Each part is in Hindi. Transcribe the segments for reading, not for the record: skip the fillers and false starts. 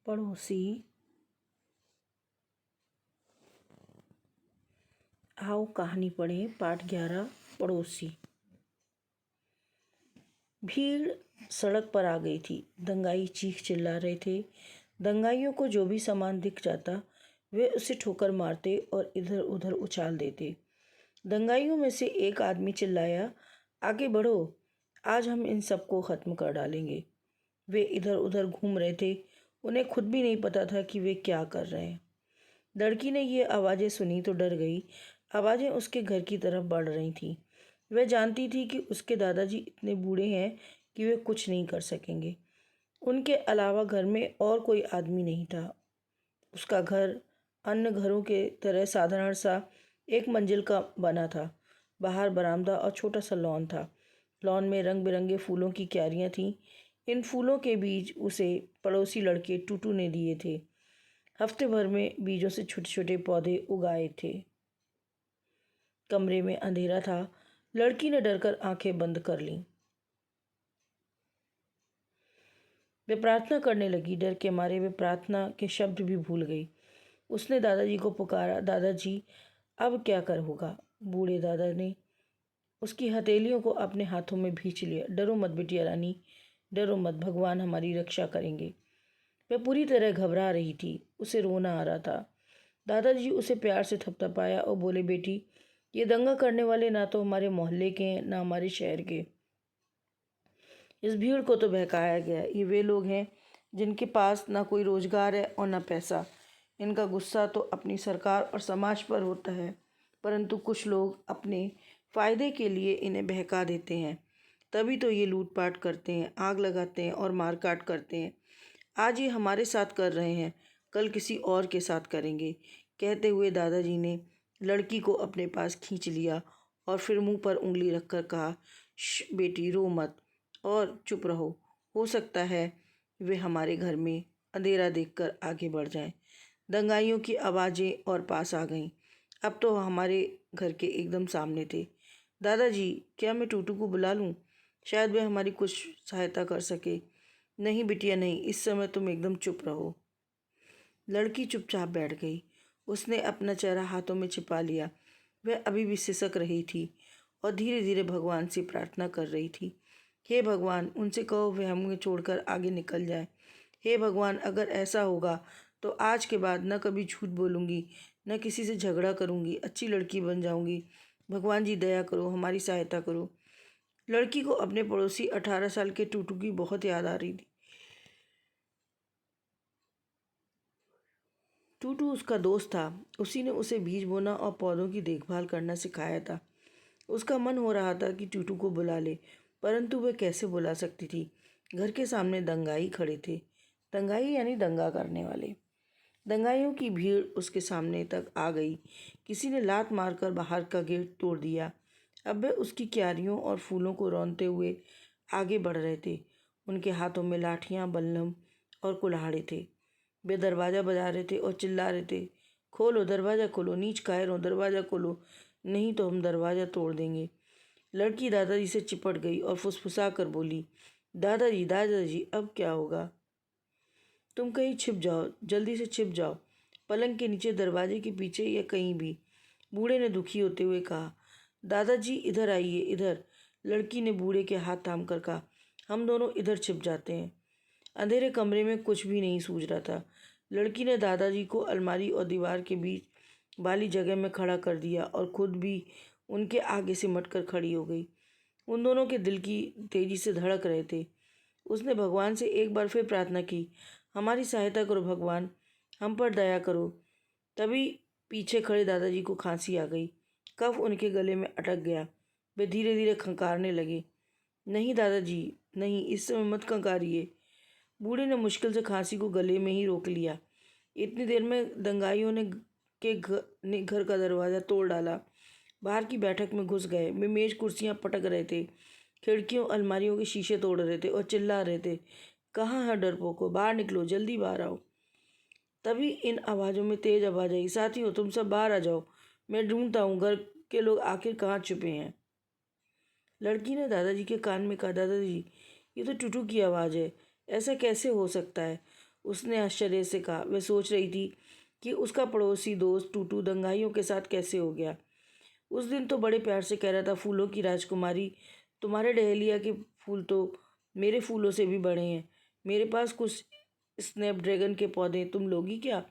पड़ोसी। आओ कहानी पढ़ें। पाठ 11 पड़ोसी। भीड़ सड़क पर आ गई थी। दंगाई चीख चिल्ला रहे थे। दंगाइयों को जो भी सामान दिख जाता वे उसे ठोकर मारते और इधर उधर उछाल देते। दंगाइयों में से एक आदमी चिल्लाया, आगे बढ़ो, आज हम इन सबको ख़त्म कर डालेंगे। वे इधर उधर घूम रहे थे। उन्हें खुद भी नहीं पता था कि वे क्या कर रहे हैं। लड़की ने ये आवाज़ें सुनी तो डर गई। आवाज़ें उसके घर की तरफ बढ़ रही थीं। वह जानती थी कि उसके दादाजी इतने बूढ़े हैं कि वे कुछ नहीं कर सकेंगे। उनके अलावा घर में और कोई आदमी नहीं था। उसका घर अन्य घरों के तरह साधारण सा एक मंजिल का बना था। बाहर बरामदा और छोटा सा लॉन था। लॉन में रंग बिरंगे फूलों की क्यारियां थीं। इन फूलों के बीज उसे पड़ोसी लड़के टूटू ने दिए थे। हफ्ते भर में बीजों से छोटे छोटे पौधे उगाए थे। कमरे में अंधेरा था। लड़की ने डरकर आंखें बंद कर लीं। वे प्रार्थना करने लगी। डर के मारे वे प्रार्थना के शब्द भी भूल गई। उसने दादाजी को पुकारा, दादाजी अब क्या कर होगा। बूढ़े दादा ने उसकी हथेलियों को अपने हाथों में भींच लिया। डरो मत बिटिया रानी, डरो मत, भगवान हमारी रक्षा करेंगे। वह पूरी तरह घबरा रही थी। उसे रोना आ रहा था। दादाजी उसे प्यार से थपथपाया और बोले, बेटी, ये दंगा करने वाले ना तो हमारे मोहल्ले के हैं ना हमारे शहर के। इस भीड़ को तो बहकाया गया। ये वे लोग हैं जिनके पास ना कोई रोजगार है और ना पैसा। इनका गुस्सा तो अपनी सरकार और समाज पर होता है, परंतु कुछ लोग अपने फायदे के लिए इन्हें बहका देते हैं। तभी तो ये लूटपाट करते हैं, आग लगाते हैं और मारकाट करते हैं। आज ये हमारे साथ कर रहे हैं, कल किसी और के साथ करेंगे। कहते हुए दादाजी ने लड़की को अपने पास खींच लिया और फिर मुंह पर उंगली रखकर कहा, बेटी रो मत और चुप रहो। हो सकता है वे हमारे घर में अंधेरा देखकर आगे बढ़ जाएं। दंगाइयों की आवाज़ें और पास आ गईं। अब तो हमारे घर के एकदम सामने थे। दादाजी, क्या मैं टूटू को बुला लूं? शायद वह हमारी कुछ सहायता कर सके। नहीं बिटिया नहीं, इस समय तुम एकदम चुप रहो। लड़की चुपचाप बैठ गई। उसने अपना चेहरा हाथों में छिपा लिया। वह अभी भी सिसक रही थी और धीरे धीरे भगवान से प्रार्थना कर रही थी। हे भगवान, उनसे कहो वे हमें छोड़कर आगे निकल जाए। हे भगवान, अगर ऐसा होगा तो आज के बाद न कभी झूठ बोलूँगी, न किसी से झगड़ा करूँगी, अच्छी लड़की बन जाऊँगी। भगवान जी दया करो, हमारी सहायता करो। लड़की को अपने पड़ोसी 18 साल के टूटू की बहुत याद आ रही थी। टूटू उसका दोस्त था। उसी ने उसे बीज बोना और पौधों की देखभाल करना सिखाया था। उसका मन हो रहा था कि टूटू को बुला ले, परंतु वह कैसे बुला सकती थी। घर के सामने दंगाई खड़े थे। दंगाई यानी दंगा करने वाले। दंगाइयों की भीड़ उसके सामने तक आ गई। किसी ने लात मारकर बाहर का गेट तोड़ दिया। अब वे उसकी क्यारियों और फूलों को रौंदते हुए आगे बढ़ रहे थे। उनके हाथों में लाठियां, बल्लम और कुल्हाड़े थे। वे दरवाज़ा बजा रहे थे और चिल्ला रहे थे, खोलो दरवाज़ा खोलो, नीच कायर हो, दरवाज़ा खोलो, नहीं तो हम दरवाज़ा तोड़ देंगे। लड़की दादाजी से चिपट गई और फुसफुसा कर बोली, दादाजी दादाजी अब क्या होगा? तुम कहीं छिप जाओ, जल्दी से छिप जाओ, पलंग के नीचे, दरवाजे के पीछे या कहीं भी। बूढ़े ने दुखी होते हुए कहा, दादाजी इधर आइए, इधर। लड़की ने बूढ़े के हाथ थाम कर कहा, हम दोनों इधर छिप जाते हैं। अंधेरे कमरे में कुछ भी नहीं सूझ रहा था। लड़की ने दादाजी को अलमारी और दीवार के बीच वाली जगह में खड़ा कर दिया और खुद भी उनके आगे सिमट कर खड़ी हो गई। उन दोनों के दिल की तेजी से धड़क रहे थे। उसने भगवान से एक बार फिर प्रार्थना की, हमारी सहायता करो भगवान, हम पर दया करो। तभी पीछे खड़े दादाजी को खांसी आ गई। कफ उनके गले में अटक गया। वे धीरे धीरे खंकारने लगे। नहीं दादाजी नहीं, इस समय मत खंकारिए। बूढ़े ने मुश्किल से खांसी को गले में ही रोक लिया। इतनी देर में दंगाइयों ने घर का दरवाज़ा तोड़ डाला। बाहर की बैठक में घुस गए। वे मेज कुर्सियां पटक रहे थे, खिड़कियों अलमारियों के शीशे तोड़ रहे थे और चिल्ला रहे थे, कहाँ है डरपोको, बाहर निकलो, जल्दी बाहर आओ। तभी इन आवाज़ों में तेज आवाज़ आई, साथियों तुम सब बाहर आ जाओ, मैं ढूंढता हूँ घर के लोग आखिर कहाँ छुपे हैं। लड़की ने दादाजी के कान में कहा, दादाजी ये तो टूटू की आवाज़ है, ऐसा कैसे हो सकता है? उसने आश्चर्य से कहा। वह सोच रही थी कि उसका पड़ोसी दोस्त टूटू दंगाइयों के साथ कैसे हो गया। उस दिन तो बड़े प्यार से कह रहा था, फूलों की राजकुमारी, तुम्हारे डहेलिया के फूल तो मेरे फूलों से भी बड़े हैं। मेरे पास कुछ स्नैपड्रैगन के पौधे, तुम लोगी क्या?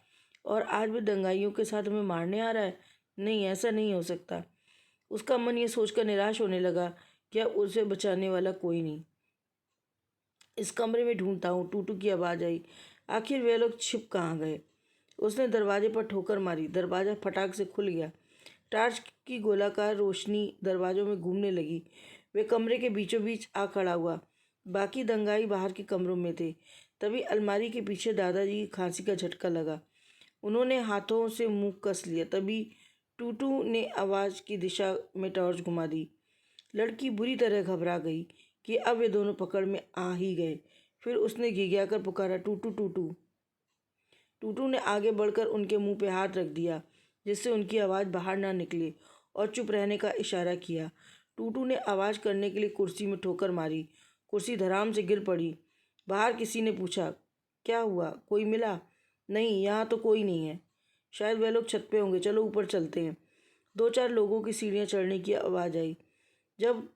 और आज भी दंगाइयों के साथ हमें मारने आ रहा है? नहीं, ऐसा नहीं हो सकता। उसका मन ये सोचकर निराश होने लगा, क्या उसे बचाने वाला कोई नहीं। इस कमरे में ढूंढता हूँ, टूटू की आवाज़ आई। आखिर वे लोग छिप कहाँ गए? उसने दरवाजे पर ठोकर मारी। दरवाज़ा फटाक से खुल गया। टार्च की गोलाकार रोशनी दरवाजों में घूमने लगी। वे कमरे के बीचों बीच आ खड़ा हुआ। बाकी दंगाई बाहर के कमरों में थे। तभी अलमारी के पीछे दादाजी की खांसी का झटका लगा। उन्होंने हाथों से मुंह कस लिया। तभी टूटू ने आवाज़ की दिशा में टॉर्च घुमा दी। लड़की बुरी तरह घबरा गई कि अब वे दोनों पकड़ में आ ही गए। फिर उसने घिघियाकर पुकारा, टूटू टूटू। टूटू ने आगे बढ़कर उनके मुंह पे हाथ रख दिया जिससे उनकी आवाज़ बाहर ना निकले और चुप रहने का इशारा किया। टूटू ने आवाज़ करने के लिए कुर्सी में ठोकर मारी। कुर्सी धड़ाम से गिर पड़ी। बाहर किसी ने पूछा, क्या हुआ? कोई मिला? नहीं, यहाँ तो कोई नहीं है। शायद वह लोग छत पे होंगे, चलो ऊपर चलते हैं। दो चार लोगों की सीढ़ियाँ चढ़ने की आवाज़ आई। जब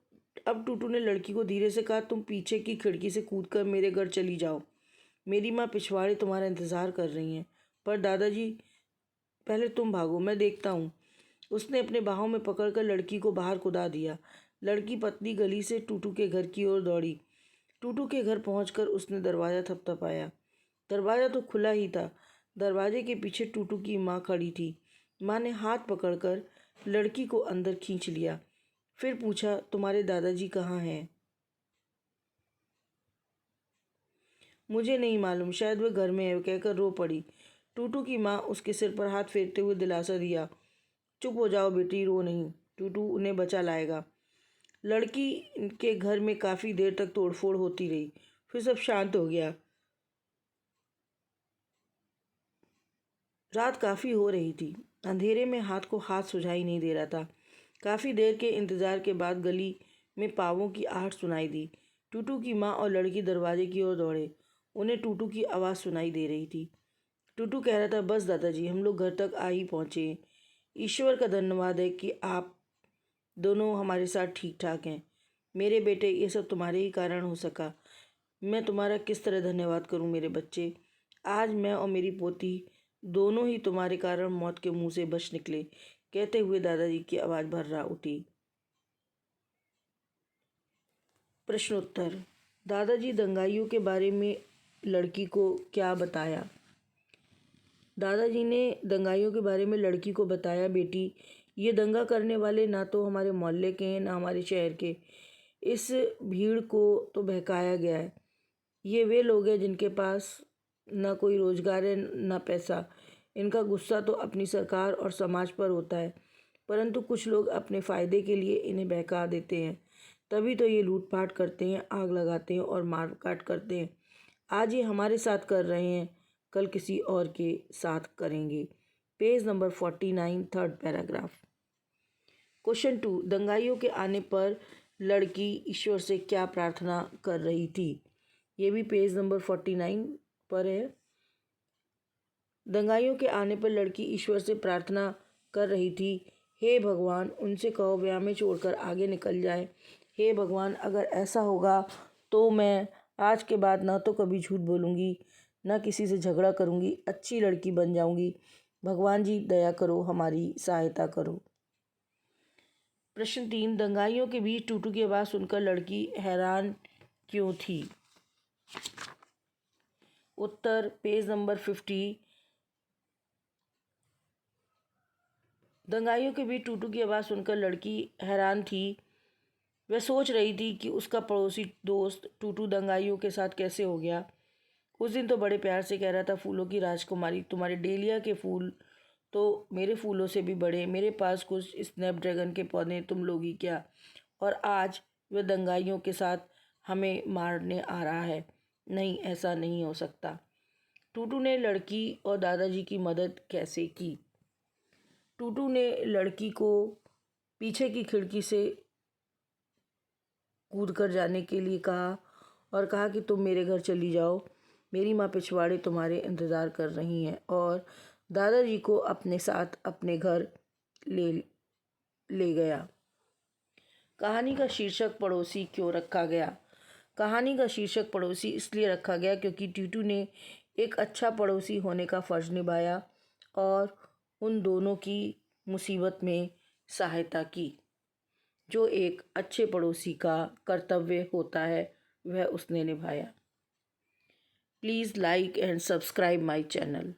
अब टूटू ने लड़की को धीरे से कहा, तुम पीछे की खिड़की से कूदकर मेरे घर चली जाओ। मेरी माँ पिछवाड़े तुम्हारा इंतज़ार कर रही हैं। पर दादाजी, पहले तुम भागो, मैं देखता हूँ। उसने अपने बाहों में पकड़कर लड़की को बाहर कुदा दिया। लड़की पतली गली से टूटू के घर की ओर दौड़ी। टूटू के घर पहुंचकर उसने दरवाज़ा थपथपाया। दरवाज़ा तो खुला ही था। दरवाजे के पीछे टूटू की माँ खड़ी थी। माँ ने हाथ पकड़कर लड़की को अंदर खींच लिया। फिर पूछा, तुम्हारे दादाजी कहाँ हैं? मुझे नहीं मालूम, शायद वह घर में है, कहकर रो पड़ी। टूटू की माँ उसके सिर पर हाथ फेरते हुए दिलासा दिया, चुप हो जाओ बेटी, रो नहीं, टूटू उन्हें बचा लाएगा। लड़की के घर में काफ़ी देर तक तोड़फोड़ होती रही। फिर सब शांत हो गया। रात काफ़ी हो रही थी। अंधेरे में हाथ को हाथ सुझाई नहीं दे रहा था। काफ़ी देर के इंतज़ार के बाद गली में पाँवों की आहट सुनाई दी। टूटू की माँ और लड़की दरवाजे की ओर दौड़े। उन्हें टूटू की आवाज़ सुनाई दे रही थी। टूटू कह रहा था, बस दादाजी, हम लोग घर तक आ ही पहुँचे। ईश्वर का धन्यवाद है कि आप दोनों हमारे साथ ठीक ठाक हैं। मेरे बेटे, ये सब तुम्हारे ही कारण हो सका। मैं तुम्हारा किस तरह धन्यवाद करूं मेरे बच्चे। आज मैं और मेरी पोती दोनों ही तुम्हारे कारण मौत के मुंह से बच निकले। कहते हुए दादाजी की आवाज़ भर्रा उठी। प्रश्नोत्तर। दादाजी दंगाइयों के बारे में लड़की को क्या बताया? दादाजी ने दंगाइयों के बारे में लड़की को बताया, बेटी, ये दंगा करने वाले ना तो हमारे मोहल्ले के हैं ना हमारे शहर के। इस भीड़ को तो बहकाया गया है। ये वे लोग हैं जिनके पास ना कोई रोजगार है ना पैसा। इनका गुस्सा तो अपनी सरकार और समाज पर होता है, परंतु कुछ लोग अपने फ़ायदे के लिए इन्हें बहका देते हैं। तभी तो ये लूटपाट करते हैं, आग लगाते हैं और मारकाट करते हैं। आज ये हमारे साथ कर रहे हैं, कल किसी और के साथ करेंगे। Page number 49, third paragraph. Question 2, दंगाइयों के आने पर लड़की ईश्वर से क्या प्रार्थना कर रही थी? ये भी पेज नंबर 49 पर है। दंगाइयों के आने पर लड़की ईश्वर से प्रार्थना कर रही थी, हे भगवान, उनसे कहो वे हमें छोड़कर आगे निकल जाए। हे भगवान, अगर ऐसा होगा तो मैं आज के बाद ना तो कभी झूठ बोलूँगी, ना किसी से झगड़ा करूँगी, अच्छी लड़की बन जाऊँगी। भगवान जी दया करो, हमारी सहायता करो। प्रश्न 3, दंगाइयों के बीच टूटू की आवाज़ सुनकर लड़की हैरान क्यों थी? उत्तर, पेज नंबर 50। दंगाइयों के बीच टूटू की आवाज़ सुनकर लड़की हैरान थी। वह सोच रही थी कि उसका पड़ोसी दोस्त टूटू दंगाइयों के साथ कैसे हो गया। उस दिन तो बड़े प्यार से कह रहा था, फूलों की राजकुमारी, तुम्हारे डेलिया के फूल तो मेरे फूलों से भी बड़े, मेरे पास कुछ स्नैपड्रैगन के पौधे, तुम लोगी क्या? और आज वह दंगाइयों के साथ हमें मारने आ रहा है। नहीं, ऐसा नहीं हो सकता। टूटू ने लड़की और दादाजी की मदद कैसे की? टूटू ने लड़की को पीछे की खिड़की से कूद कर जाने के लिए कहा और कहा कि तुम मेरे घर चली जाओ। मेरी माँ पिछवाड़े तुम्हारे इंतज़ार कर रही हैं। और दादाजी को अपने साथ अपने घर ले ले गया। कहानी का शीर्षक पड़ोसी क्यों रखा गया? कहानी का शीर्षक पड़ोसी इसलिए रखा गया क्योंकि टीटू ने एक अच्छा पड़ोसी होने का फ़र्ज निभाया और उन दोनों की मुसीबत में सहायता की। जो एक अच्छे पड़ोसी का कर्तव्य होता है वह उसने निभाया। Please like and subscribe my channel.